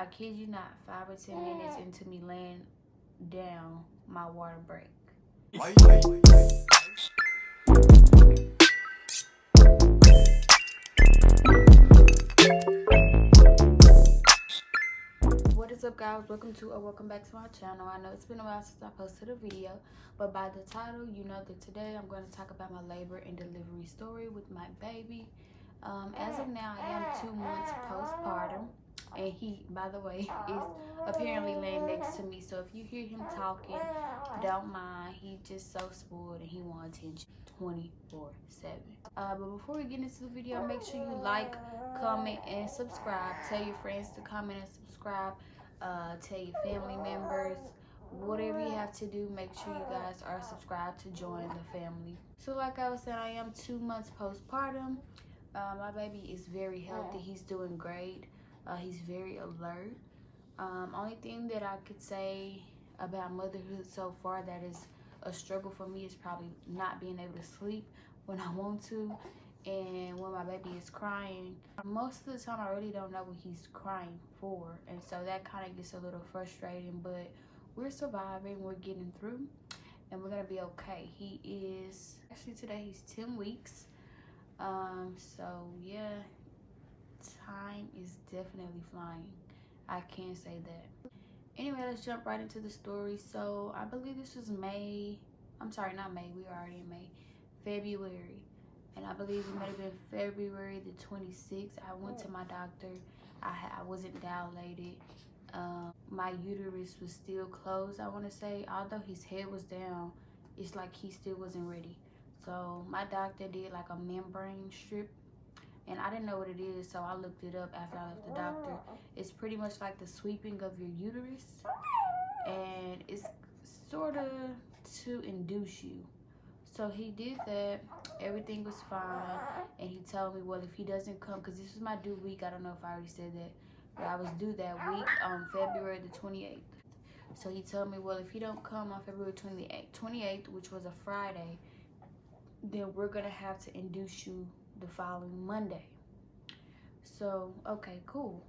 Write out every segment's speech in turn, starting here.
I kid you not, 5 or 10 minutes into me laying down, my water break. What is up, guys? Welcome back to my channel. I know it's been a while since I posted a video, but by the title, you know that today I'm going to talk about my labor and delivery story with my baby. As of now, I am 2 months postpartum, and he, by the way, is apparently laying next to me. So if you hear him talking, don't mind. He's just so spoiled and he wants attention 24/7. But before we get into the video, make sure you like, comment, and subscribe. Tell your friends to comment and subscribe. Tell your family members. Whatever you have to do, make sure you guys are subscribed to join the family. So like I was saying, I am 2 months postpartum. My baby is very healthy. He's doing great. He's very alert. Only thing that I could say about motherhood so far that is a struggle for me is probably not being able to sleep when I want to, and when my baby is crying. Most of the time I really don't know what he's crying for, and so that kind of gets a little frustrating, but we're surviving, we're getting through, and we're gonna be okay. He is actually, today he's 10 weeks. So yeah, time is definitely flying. I can say that. Anyway, let's jump right into the story. So I believe this was May. I'm sorry, not May. We are already in May. February. And I believe it might have been February the 26th. I went to my doctor. I wasn't dilated. My uterus was still closed, I want to say. Although his head was down, it's like he still wasn't ready. So my doctor did like a membrane strip, and I didn't know what it is, so I looked it up after I left the doctor. It's pretty much like the sweeping of your uterus, and it's sort of to induce you. So he did that, everything was fine, and he told me, well, if he doesn't come, because this was my due week, I don't know if I already said that, but I was due that week on February the 28th. So he told me, well, if he don't come on February 28th, which was a Friday, then we're gonna have to induce you the following Monday. So, okay, cool.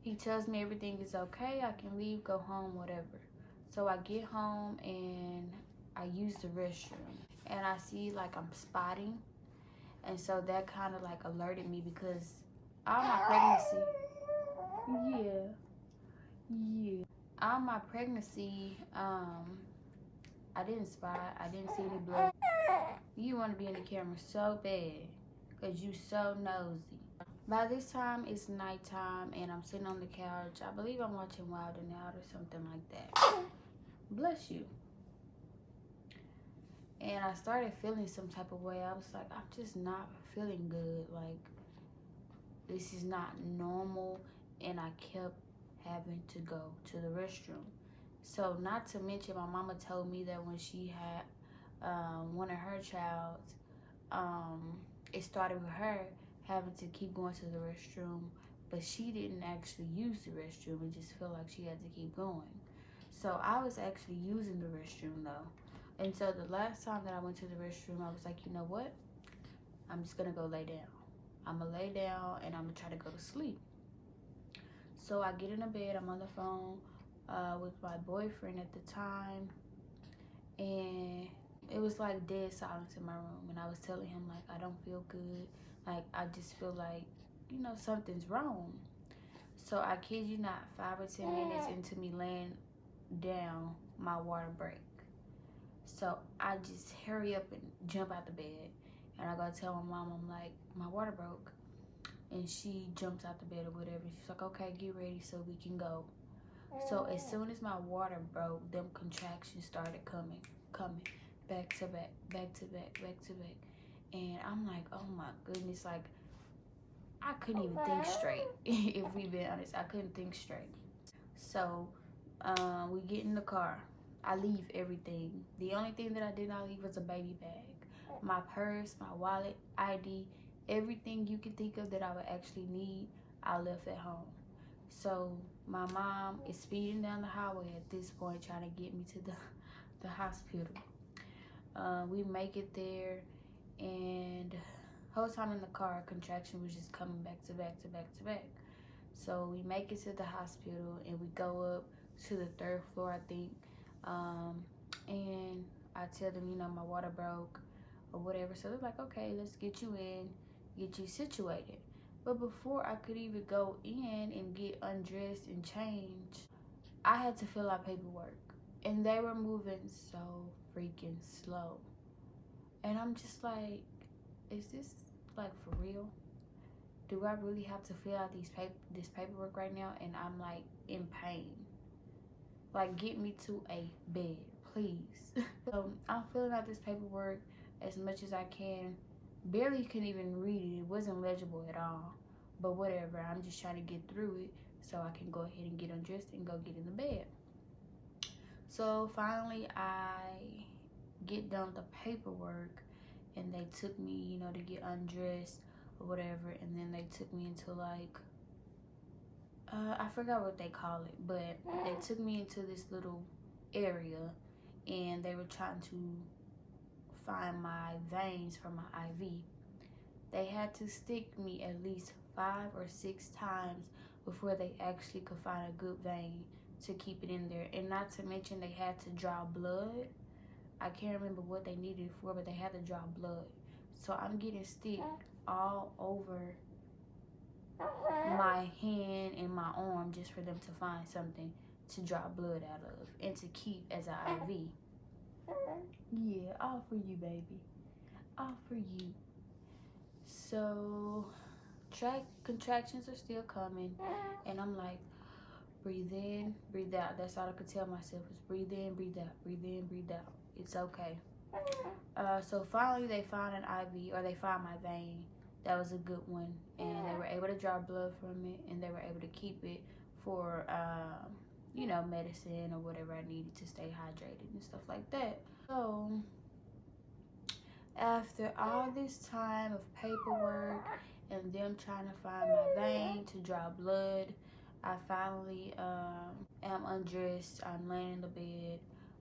He tells me everything is okay, I can leave, go home, whatever. So I get home and I use the restroom, and I see like I'm spotting, and so that kind of like alerted me, because all my pregnancy, all my pregnancy, I didn't spot, I didn't see any blood. You want to be in the camera so bad because you so nosy. By this time, it's nighttime, and I'm sitting on the couch. I believe I'm watching Wild and Out or something like that. Bless you. And I started feeling some type of way. I was like, I'm just not feeling good. Like, this is not normal. And I kept having to go to the restroom. So, not to mention, my mama told me that when she had one of her childs, it started with her having to keep going to the restroom, but she didn't actually use the restroom. It just felt like she had to keep going. So I was actually using the restroom though. And so the last time that I went to the restroom, I was like, you know what? I'm just gonna go lay down. I'm gonna lay down and I'm gonna try to go to sleep. So I get in the bed, I'm on the phone with my boyfriend at the time, and it was like dead silence in my room, and I was telling him like I don't feel good, like I just feel like, you know, something's wrong. So I kid you not, 5 or 10 minutes into me laying down, my water break. So I just hurry up and jump out the bed, and I go tell my mom, I'm like, my water broke, and she jumps out the bed or whatever. She's like, okay, get ready so we can go. So as soon as my water broke, them contractions started coming back to back, back to back, back to back. And I'm like, oh my goodness, like I couldn't even think straight. If we be honest, I couldn't think straight. So we get in the car. I leave everything. The only thing that I did not leave was a baby bag. My purse, my wallet, ID, everything you could think of that I would actually need, I left at home. So my mom is speeding down the highway at this point, trying to get me to the hospital. We make it there, and whole time in the car, contraction was just coming back to back to back to back. So we make it to the hospital and we go up to the 3rd floor, I think. And I tell them, you know, my water broke or whatever. So they're like, okay, let's get you in, get you situated. But before I could even go in and get undressed and change, I had to fill out paperwork. And they were moving so freaking slow. And I'm just like, is this like for real? Do I really have to fill out this paperwork right now? And I'm like in pain. Like, get me to a bed, please. So I'm filling out this paperwork as much as I can. Barely can even read it. It wasn't legible at all. But whatever, I'm just trying to get through it so I can go ahead and get undressed and go get in the bed. So finally I get done with the paperwork and they took me, you know, to get undressed or whatever, and then they took me into like I forgot what they call it, but they took me into this little area and they were trying to find my veins for my IV. They had to stick me at least 5 or 6 times before they actually could find a good vein to keep it in there. And not to mention they had to draw blood. I can't remember what they needed it for, but they had to draw blood. So I'm getting stick all over my hand and my arm just for them to find something to draw blood out of and to keep as an IV. Yeah, all for you, baby. All for you. So contractions are still coming, and I'm like, breathe in, breathe out. That's all I could tell myself is breathe in, breathe out, breathe in, breathe out. It's okay. So finally they found an IV, or they found my vein. That was a good one, and they were able to draw blood from it, and they were able to keep it for you know, medicine or whatever I needed to stay hydrated and stuff like that. So after all this time of paperwork and them trying to find my vein to draw blood, I finally am undressed. I'm laying in the bed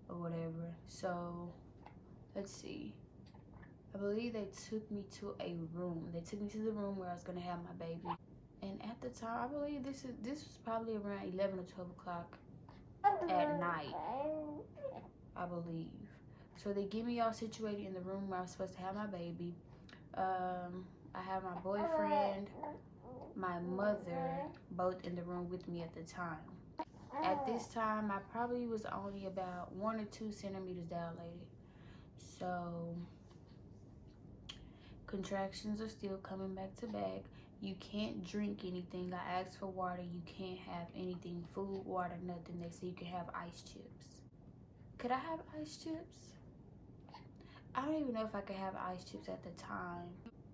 or whatever. So let's see. I believe they took me to a room. They took me to the room where I was gonna have my baby. And at the time, I believe this was probably around 11 or 12 o'clock at night, I believe. So they get me all situated in the room where I was supposed to have my baby. I have my boyfriend, my mother, both in the room with me at the time. At this time, I probably was only about 1 or 2 centimeters dilated. So contractions are still coming back to back. You can't drink anything. I asked for water. You can't have anything, food, water, nothing. They say you can have ice chips. Could I have ice chips? I don't even know if I could have ice chips at the time.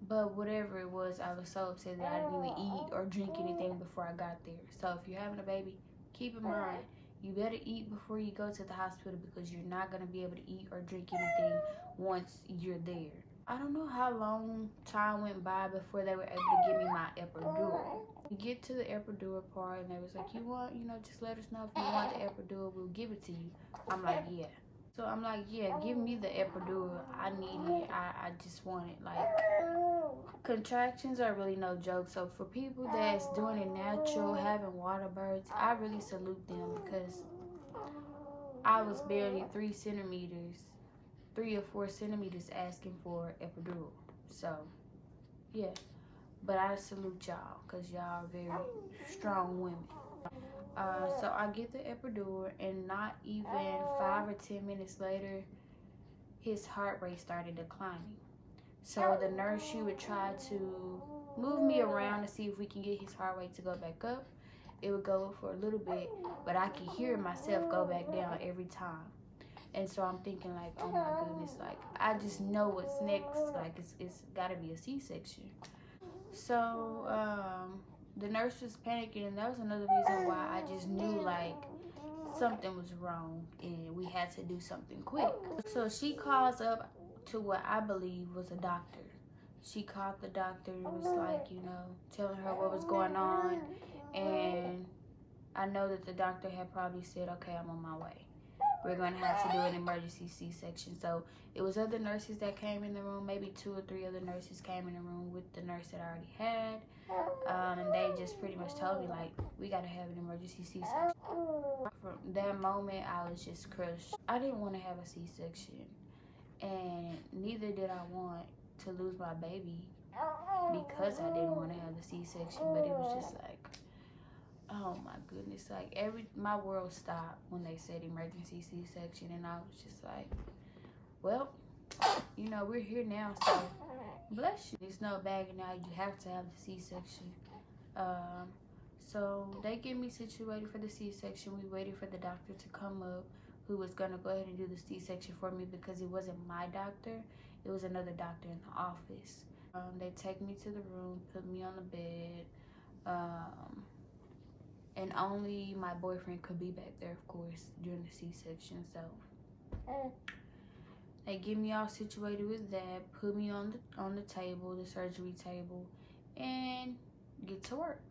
But whatever it was, I was so upset that I didn't even eat or drink anything before I got there. So if you're having a baby, keep in mind, you better eat before you go to the hospital, because you're not going to be able to eat or drink anything once you're there. I don't know how long time went by before they were able to give me my epidural. We get to the epidural part and they was like, you want, you know, just let us know if you want the epidural, we'll give it to you. I'm like, yeah. So I'm like, yeah, give me the epidural. I need it. I just want it. Like, contractions are really no joke. So for people that's doing it natural, having water births, I really salute them, because I was barely 3 or 4 centimeters asking for epidural. So yeah, but I salute y'all, because y'all are very strong women. So I get the epidural, and not even 5 or 10 minutes later, his heart rate started declining. So the nurse, she would try to move me around to see if we can get his heart rate to go back up. It would go up for a little bit, but I could hear myself go back down every time. And so I'm thinking like, oh my goodness, like I just know what's next. Like it's gotta be a C-section. So the nurse was panicking, and that was another reason why I just knew like something was wrong and we had to do something quick. So she calls up to what I believe was a doctor. She called the doctor and was like, you know, telling her what was going on. And I know that the doctor had probably said, okay, I'm on my way. we're going to have to do an emergency C-section. So it was other nurses that came in the room. Maybe 2 or 3 other nurses came in the room with the nurse that I already had. And they just pretty much told me, like, we got to have an emergency C-section. From that moment, I was just crushed. I didn't want to have a C-section, and neither did I want to lose my baby because I didn't want to have the C-section. But it was just like, oh my goodness, like my world stopped when they said emergency C-section, and I was just like, well, you know, we're here now, so bless you. There's no bagging out. You have to have the C-section. So they get me situated for the C-section. We waited for the doctor to come up, who was gonna go ahead and do the C-section for me because it wasn't my doctor. It was another doctor in the office. They take me to the room, put me on the bed, and only my boyfriend could be back there, of course, during the C-section. So they get me all situated with that, put me on the table, the surgery table, and get to work.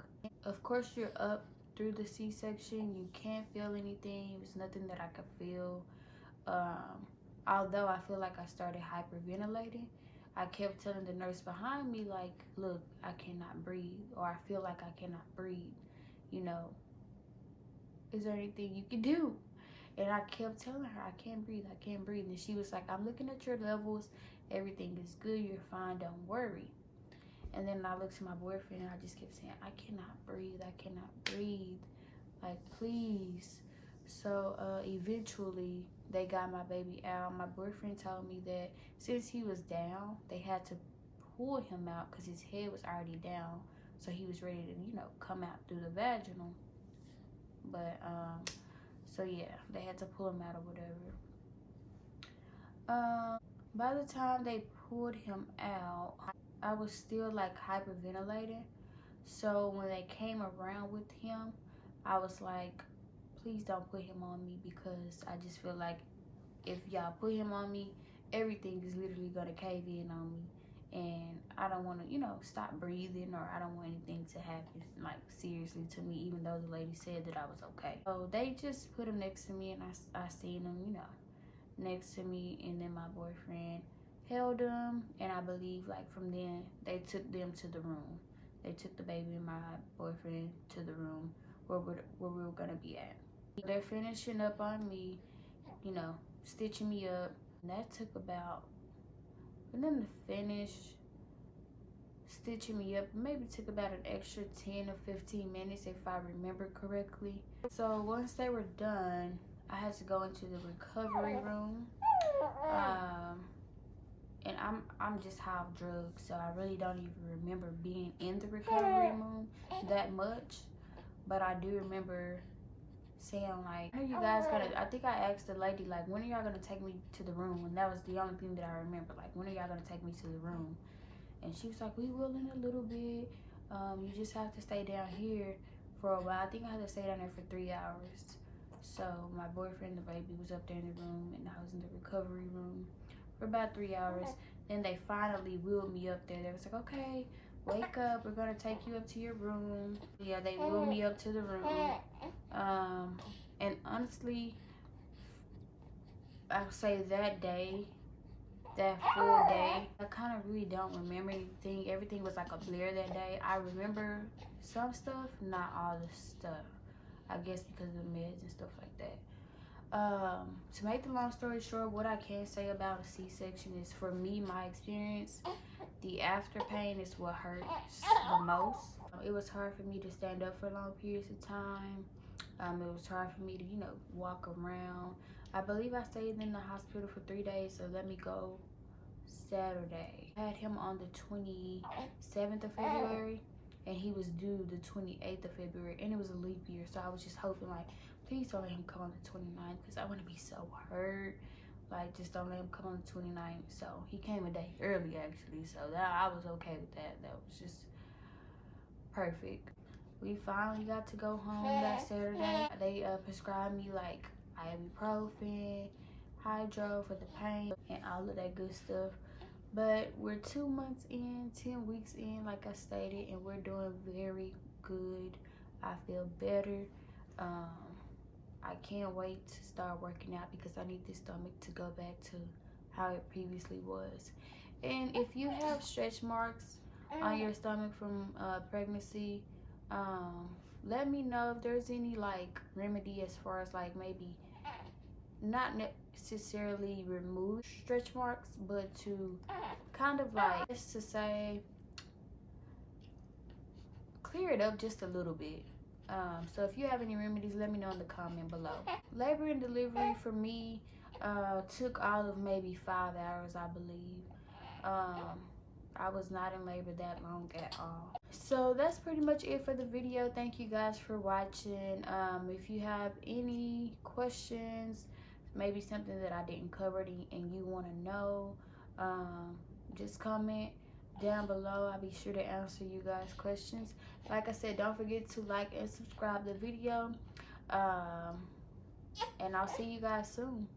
Of course, you're up through the C-section. You can't feel anything. It was nothing that I could feel. Although I feel like I started hyperventilating, I kept telling the nurse behind me, like, look, I cannot breathe, or I feel like I cannot breathe. You know, is there anything you can do? And I kept telling her, I can't breathe, I can't breathe. And she was like, I'm looking at your levels. Everything is good. You're fine. Don't worry. And then I looked to my boyfriend and I just kept saying, I cannot breathe. I cannot breathe. Like, please. So eventually they got my baby out. My boyfriend told me that since he was down, they had to pull him out because his head was already down. So he was ready to, you know, come out through the vaginal. But, so yeah, they had to pull him out or whatever. By the time they pulled him out, I was still like hyperventilating. So when they came around with him, I was like, please don't put him on me, because I just feel like if y'all put him on me, everything is literally gonna cave in on me. And I don't want to, you know, stop breathing, or I don't want anything to happen, like, seriously to me, even though the lady said that I was okay. So they just put him next to me, and I seen him, you know, next to me, and then my boyfriend held him, and I believe, like, from then, they took them to the room. They took the baby and my boyfriend to the room where we were gonna be at. They're finishing up on me, you know, stitching me up. And that took about, for them to finish stitching me up, maybe took about an extra 10 or 15 minutes if I remember correctly. So once they were done, I had to go into the recovery room. And I'm just high off drugs, so I really don't even remember being in the recovery room that much. But I do remember saying, like, when are you guys gonna, I think I asked the lady, like, when are y'all gonna take me to the room? And that was the only thing that I remember, like, when are y'all gonna take me to the room? And she was like, we will in a little bit. You just have to stay down here for a while. I think I had to stay down there for 3 hours. So my boyfriend and the baby was up there in the room, and I was in the recovery room for about 3 hours. Then they finally wheeled me up there. They was like, okay, wake up, we're gonna take you up to your room. Yeah, they wheeled me up to the room. And honestly, I would say that day, that full day, I kind of really don't remember anything. Everything was like a blur that day. I remember some stuff, not all the stuff. I guess because of the meds and stuff like that. To make the long story short, what I can say about a C-section is, for me, my experience, the after pain is what hurts the most. It was hard for me to stand up for long periods of time. It was hard for me to, you know, walk around. I believe I stayed in the hospital for 3 days, so let me go Saturday. I had him on the 27th of February, and he was due the 28th of February, and it was a leap year, so I was just hoping, like, please don't let him come on the 29th, because I want to be so hurt. Like, just don't let him come on the 29th. So he came a day early, actually, so that I was okay with that. That was just perfect. We finally got to go home that Saturday. They prescribed me, like, ibuprofen, hydro for the pain, and all of that good stuff. But we're 2 months in, 10 weeks in, like I stated, and we're doing very good. I feel better. I can't wait to start working out because I need this stomach to go back to how it previously was. And if you have stretch marks on your stomach from pregnancy, let me know if there's any like remedy as far as like maybe not necessarily remove stretch marks, but to kind of like, just to say, clear it up just a little bit. So if you have any remedies, let me know in the comment below. Labor and delivery for me took all of maybe 5 hours, I believe. I was not in labor that long at all. So that's pretty much it for the video. Thank you guys for watching. If you have any questions, maybe something that I didn't cover and you want to know, just comment down below. I'll be sure to answer you guys' questions. Like I said, don't forget to like and subscribe the video. And I'll see you guys soon.